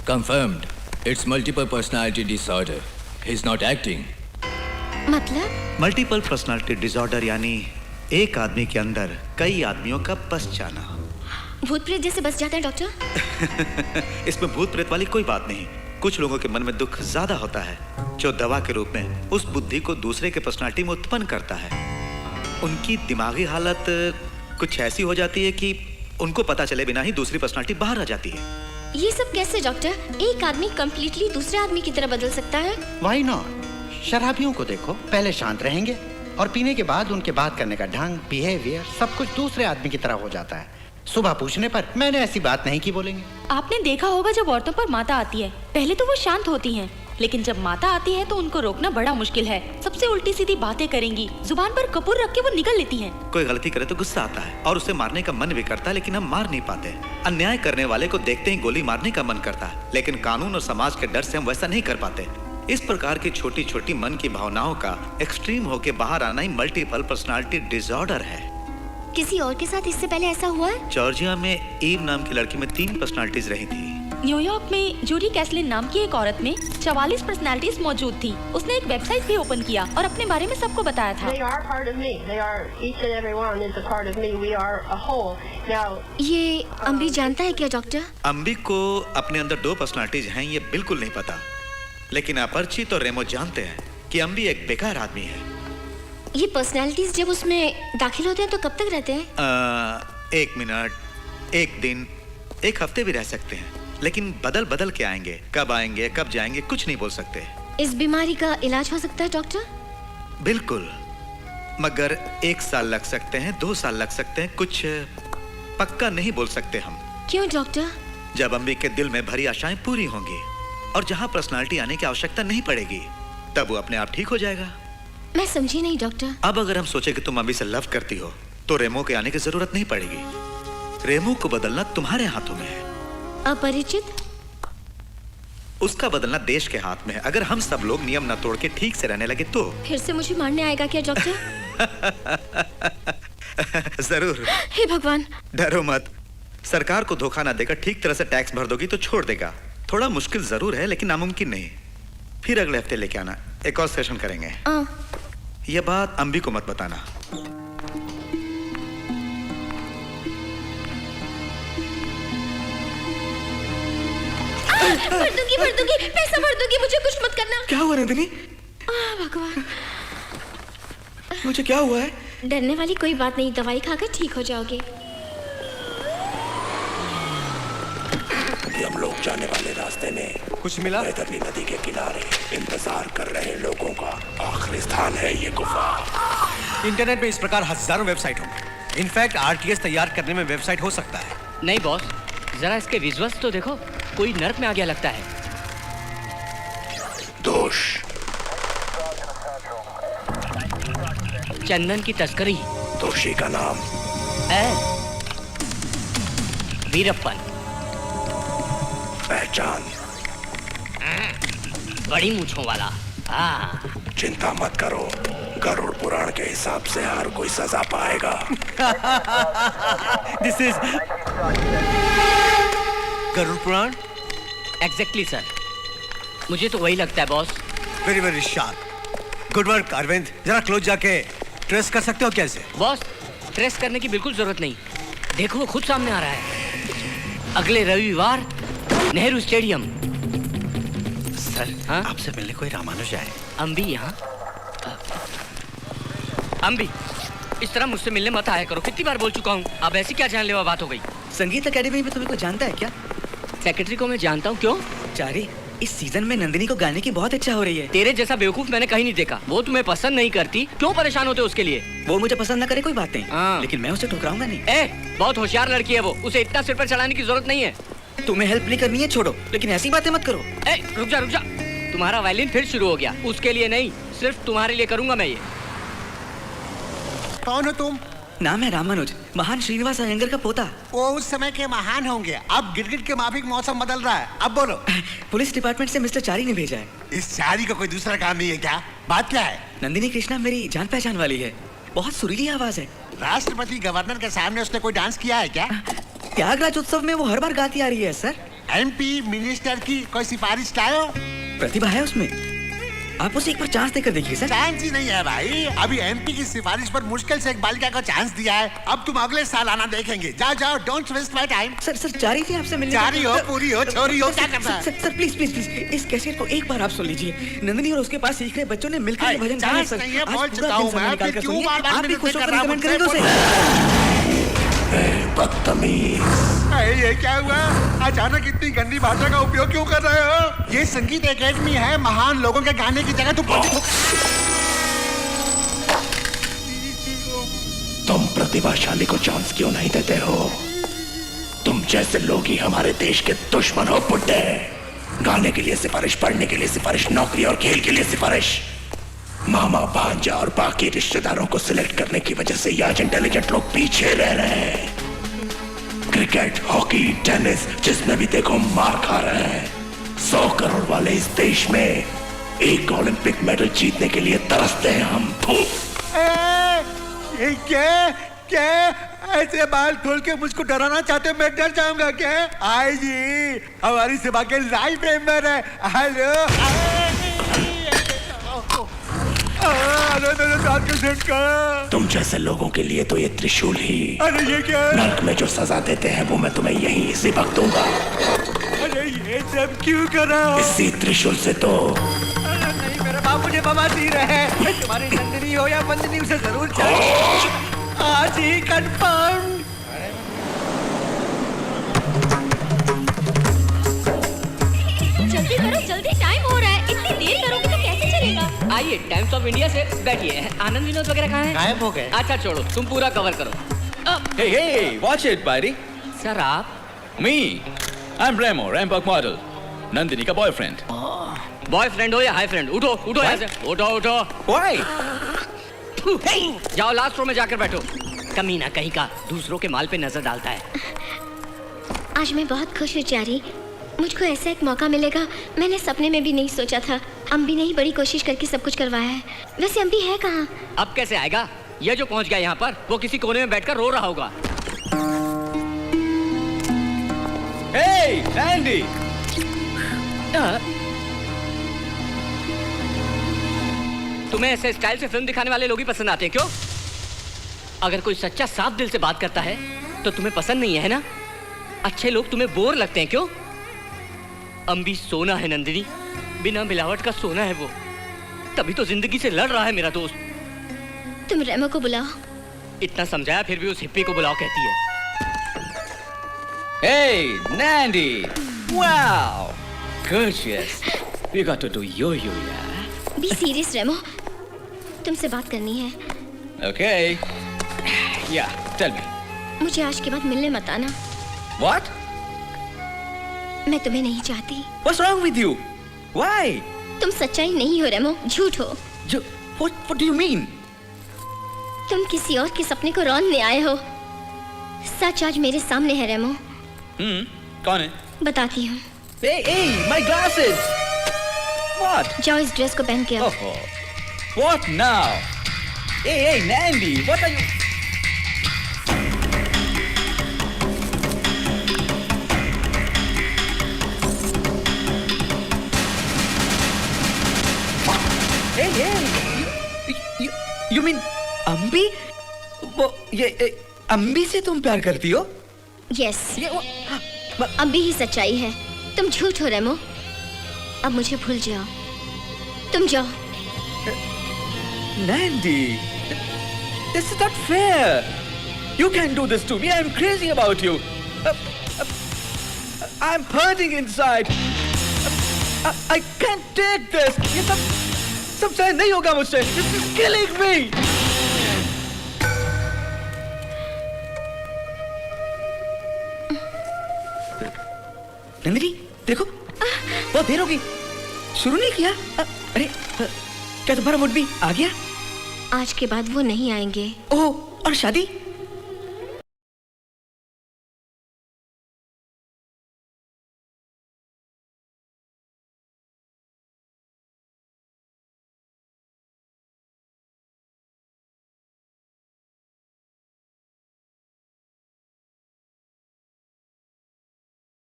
Confirmed. It's multiple personality disorder. He's not acting. मतलब? Multiple personality disorder यानी एक आदमी के अंदर कई आदमियों का बस जाना। भूत प्रेत जैसे बस जाता है डॉक्टर? इसमें भूत प्रेत वाली कोई बात नहीं। कुछ लोगों के मन में दुख ज्यादा होता है जो दवा के रूप में उस बुद्धि को दूसरे के पर्सनालिटी में उत्पन्न करता है। उनकी दिमागी हालत कुछ ऐसी हो जाती है कि उनको पता चले बिना ही दूसरी पर्सनालिटी बाहर आ जाती है। ये सब कैसे डॉक्टर? एक आदमी कम्प्लीटली दूसरे आदमी की तरह बदल सकता है? Why not? शराबियों को देखो, पहले शांत रहेंगे और पीने के बाद उनके बात करने का ढंग, बिहेवियर सब कुछ दूसरे आदमी की तरह हो जाता है। सुबह पूछने पर मैंने ऐसी बात नहीं की बोलेंगे। आपने देखा होगा जब औरतों पर माता आती है, पहले तो वो शांत होती हैं, लेकिन जब माता आती है तो उनको रोकना बड़ा मुश्किल है। सबसे उल्टी सीधी बातें करेंगी, जुबान पर कपूर रख के वो निकल लेती हैं। कोई गलती करे तो गुस्सा आता है और उसे मारने का मन भी करता है, लेकिन हम मार नहीं पाते। अन्याय करने वाले को देखते ही गोली मारने का मन करता है, लेकिन कानून और समाज के डर से हम वैसा नहीं कर पाते। इस प्रकार की छोटी छोटी मन की भावनाओं का एक्सट्रीम होके बाहर आना ही मल्टीपल पर्सनालिटी डिसऑर्डर है। किसी और के साथ इससे पहले ऐसा हुआ है? जॉर्जिया में ईव नाम की लड़की में 3 पर्सनालिटीज रही थी। न्यूयॉर्क में जूडी कैसलिन नाम की एक औरत में 44 पर्सनालिटीज मौजूद थी। उसने एक वेबसाइट भी ओपन किया और अपने बारे में सबको बताया था। ये अम्बी जानता है क्या डॉक्टर? अम्बी को अपने अंदर 2 पर्सनालिटीज हैं ये बिल्कुल नहीं पता, लेकिन अपरिचित और रेमो जानते हैं कि अम्बी एक बेकार आदमी है। ये पर्सनालिटीज जब उसमें दाखिल होते हैं तो कब तक रहते हैं? 1 मिनट, 1 दिन, 1 हफ्ते भी रह सकते हैं, लेकिन बदल बदल के आएंगे। कब आएंगे कब जाएंगे कुछ नहीं बोल सकते। इस बीमारी का इलाज हो सकता है डॉक्टर? बिल्कुल, मगर 1 साल लग सकते हैं, 2 साल लग सकते हैं, कुछ पक्का नहीं बोल सकते हम। क्यों डॉक्टर? जब अम्बी के दिल में भरी आशाएं पूरी होंगी और जहां पर्सनालिटी आने की आवश्यकता नहीं पड़ेगी, तब वो अपने आप ठीक हो जाएगा। मैं समझी नहीं डॉक्टर। अब अगर हम सोचे कि तुम अम्बी से लव करती हो तो रेमो के आने की जरूरत नहीं पड़ेगी। रेमो को बदलना तुम्हारे हाथों में है। अपरिचित? उसका बदलना देश के हाथ में है। अगर हम सब लोग नियम न तोड़ के ठीक से रहने लगे तो। फिर से मुझे मारने आएगा क्या डॉक्टर? जरूर। हे भगवान। डरो मत, सरकार को धोखा ना देकर ठीक तरह से टैक्स भर दोगी तो छोड़ देगा। थोड़ा मुश्किल जरूर है लेकिन नामुमकिन नहीं। फिर अगले हफ्ते लेके आना, एक और सेशन करेंगे। यह बात अम्बी को मत बताना। भर दूंगी, पैसा भर दूंगी, मुझे कुछ मत करना। क्या हुआ नंदिनी? भगवान, मुझे क्या हुआ है? डरने वाली कोई बात नहीं, दवाई खाकर ठीक हो जाओगे। हम लोग जाने वाले रास्ते में कुछ मिला? बैतरनी नदी के किनारे इंतजार कर रहे लोगों का आखिरी स्थान है ये गुफा। इंटरनेट में इस प्रकार हजारों वेबसाइट होंगे। इनफैक्ट आरटीएस तैयार करने में वेबसाइट हो सकता है। नहीं बॉस, जरा इसके विजुअल्स तो देखो, कोई नर्क में आ गया लगता है। दोष चंदन की तस्करी। दोषी का नाम वीरप्पन। पहचान बड़ी मूंछों वाला। चिंता मत करो, गरुड़ पुराण के हिसाब से हर कोई सजा पाएगा। This is Garuda Purana. Exactly sir, मुझे तो वही लगता है boss. Very very sharp, good work Arvind. जरा क्लोज जाके ट्रेस कर सकते हो कैसे? बॉस, ट्रेस करने की बिल्कुल जरूरत नहीं, देखो वो खुद सामने आ रहा है। अगले रविवार नेहरू स्टेडियम। सर, हाँ? आपसे मिलने कोई रामानुज आए। अम्बी यहाँ? अम्बी, इस तरह मुझसे मिलने मत आया करो, कितनी बार बोल चुका हूँ। अब ऐसी क्या जानलेवा बात हो गई? संगीत एकेडमी में तुम्हें को जानता है क्या? सेक्रेटरी को मैं जानता हूँ। क्यों? चारी, इस सीजन में नंदिनी को गाने की बहुत इच्छा हो रही है। तेरे जैसा बेवकूफ मैंने कहीं नहीं देखा। वो तुम्हें पसंद नहीं करती, क्यों परेशान होते उसके लिए? वो मुझे पसंद न करे कोई बात नहीं, लेकिन मैं उसे ठुकराऊंगा नहीं। बहुत होशियार लड़की है वो, उसे इतना सिर पर चढ़ाने की जरूरत नहीं है। तुम्हें हेल्प नहीं करनी है छोड़ो, लेकिन ऐसी बातें मत करो। रुक जा रुक जा, तुम्हारा वायलिन फिर शुरू हो गया। उसके लिए नहीं, सिर्फ तुम्हारे लिए करूंगा मैं ये। कौन हो तुम? नाम है रामानुज, महान श्रीनिवास अयंगर का पोता। वो उस समय के महान होंगे, अब गिरगिट के माफिक मौसम बदल रहा है। अब बोलो। पुलिस डिपार्टमेंट से मिस्टर चारी ने भेजा है। इस चारी का कोई दूसरा काम नहीं है क्या? बात क्या है? नंदिनी कृष्णा मेरी जान पहचान वाली है, बहुत सुरीली आवाज है। राष्ट्रपति गवर्नर के सामने उसने कोई डांस किया है क्या? त्यागराज उत्सव में वो हर बार गाती आ रही है सर। एमपी मिनिस्टर की कोई सिफारिश लाओ। प्रतिभा है उसमें, आप उसे एक बार चांस देकर देखिए सर। चांस ही नहीं है भाई, अभी एमपी की सिफारिश पर मुश्किल से एक बालिका को चांस दिया है। अब तुम अगले साल आना देखेंगे। जाओ जाओ, don't waste my time. Sir जा रही थी आपसे मिलने। जा रही हो, पूरी हो, छोरी हो, क्या करना है? सर प्लीज प्लीज प्लीज इस कैसेट को एक बार आप सुन लीजिए। नंदिनी और उसके पास सीख रहे बच्चों ने मिलकर ये भजन गाया सर। नहीं है, बोल आज पूरा चुका दिन हूं समय मैं, निकाल फिर कर क्यों सुनिए। बार-बार आप भी खुश होकर कर कमेंट रहा करेंगे उसे। बदतमीज। ये क्या हुआ? अचानक इतनी गंदी भाषा का उपयोग क्यों कर रहे हो? ये संगीत एकेडमी है, महान लोगों के गाने की जगह तुम प्रतिभाशाली को चांस क्यों नहीं देते हो? तुम जैसे लोग ही हमारे देश के दुश्मन हो बुड्ढे। गाने के लिए सिफारिश, पढ़ने के लिए सिफारिश, नौकरी और खेल के लिए सिफारिश। मामा भांजा और बाकी रिश्तेदारों को सिलेक्ट करने की वजह से आज इंटेलिजेंट लोग पीछे रह रहे हैं। क्रिकेट, हॉकी, टेनिस, जिसमें भी देखो मार खा रहे हैं। 100 करोड़ वाले इस देश में एक ओलंपिक मेडल जीतने के लिए तरसते हैं हम। ये क्या ऐसे बाल खोल के मुझको डराना चाहते हो? मैं डर जाऊंगा क्या? आई जी हमारी सभा के लाइव मेंबर है। हेलो तुम जैसे लोगों के लिए तो ये त्रिशूल ही। अरे ये क्या? नर्क में जो सजा देते हैं वो मैं तुम्हें यहीं सिबक दूंगा। अरे ये सब क्यों कर रहा हो? इसी त्रिशूल से तो नहीं, मेरे बाप मुझे बवासीर है। तुम्हारी नंदिनी हो या बंदनी, उसे जरूर चाहिए आज ही कंफर्म। जल्दी करो, जल्दी टाइम हो रहा है। इतनी देर करोगे तो कैसे चलेगा? आइए, टाइम्स ऑफ इंडिया से बैठिए। आनंद विनोद वगैरह कहाँ हैं? गायब हो गए। अच्छा छोड़ो, तुम पूरा कवर करो। Hey, watch it, buddy. Sir आप? Me. I'm Remo, Rampart model. Nandini का बॉयफ्रेंड। बॉयफ्रेंड हो या हाई फ्रेंड? उठो उठो यहाँ से, उठो उठो। Why? जाओ लास्ट रो में जाकर बैठो। कमीना कहीं का दूसरों के माल पे नजर डालता है। आज मैं बहुत खुश हूँ चारी। मुझको ऐसा एक मौका मिलेगा, मैंने सपने में भी नहीं सोचा था। अम्बी ने ही बड़ी कोशिश करके सब कुछ करवाया है। वैसे अम्बी है कहाँ? अब कैसे आएगा? ये जो पहुंच गया यहाँ पर, वो किसी कोने में बैठकर रो रहा होगा। Hey, Andy. तुम्हें ऐसे स्टाइल से फिल्म दिखाने वाले लोग ही पसंद आते हैं क्यों? अगर कोई सच्चा साफ दिल से बात करता है तो तुम्हें पसंद नहीं है ना? अच्छे लोग तुम्हें बोर लगते हैं क्यों? अम्बी सोना है नंदिनी, बिना मिलावट का सोना है वो। तभी तो जिंदगी से लड़ रहा है मेरा दोस्त। तुम रेमो को बुलाओ। इतना समझाया फिर भी उस हिप्पी को बुलाओ कहती है। Hey, Nandi. Wow. Gorgeous. We got to do yo-yo, yeah? Be serious Remo, तुमसे बात करनी है। Okay. Yeah, tell me. मुझे आज के बाद मिलने मत आना। What? मैं तुम्हें नहीं चाहती। What's wrong with you? Why? तुम सच्चाई नहीं हो रेमो, झूठ हो। What do you mean? तुम किसी और के सपने को रौंदने आए हो। सच आज मेरे सामने है रेमो। कौन है? बताती हूँ। Hey, my glasses. What? जाओ इस ड्रेस को पहन के आओ। Oh, what now? Hey, Nandi, what are you? Hey, you mean अम्बी? वो ये अम्बी से तुम प्यार करती हो? यस, अम्बी ही सच्चाई है। तुम झूठ हो रेमो। अब मुझे भूल जाओ। तुम जाओ। Nandi, this is not fair. You can't do this to me. I'm crazy about you. I'm hurting inside. I can't take this. ये सब सहन नहीं होगा मुझसे. This is killing me. Nandini, देखो, बहुत देर होगी। शुरू नहीं किया? अरे, क्या तुम्हारा मूड भी आ गया? आज के बाद वो नहीं आएंगे। ओह, और शादी?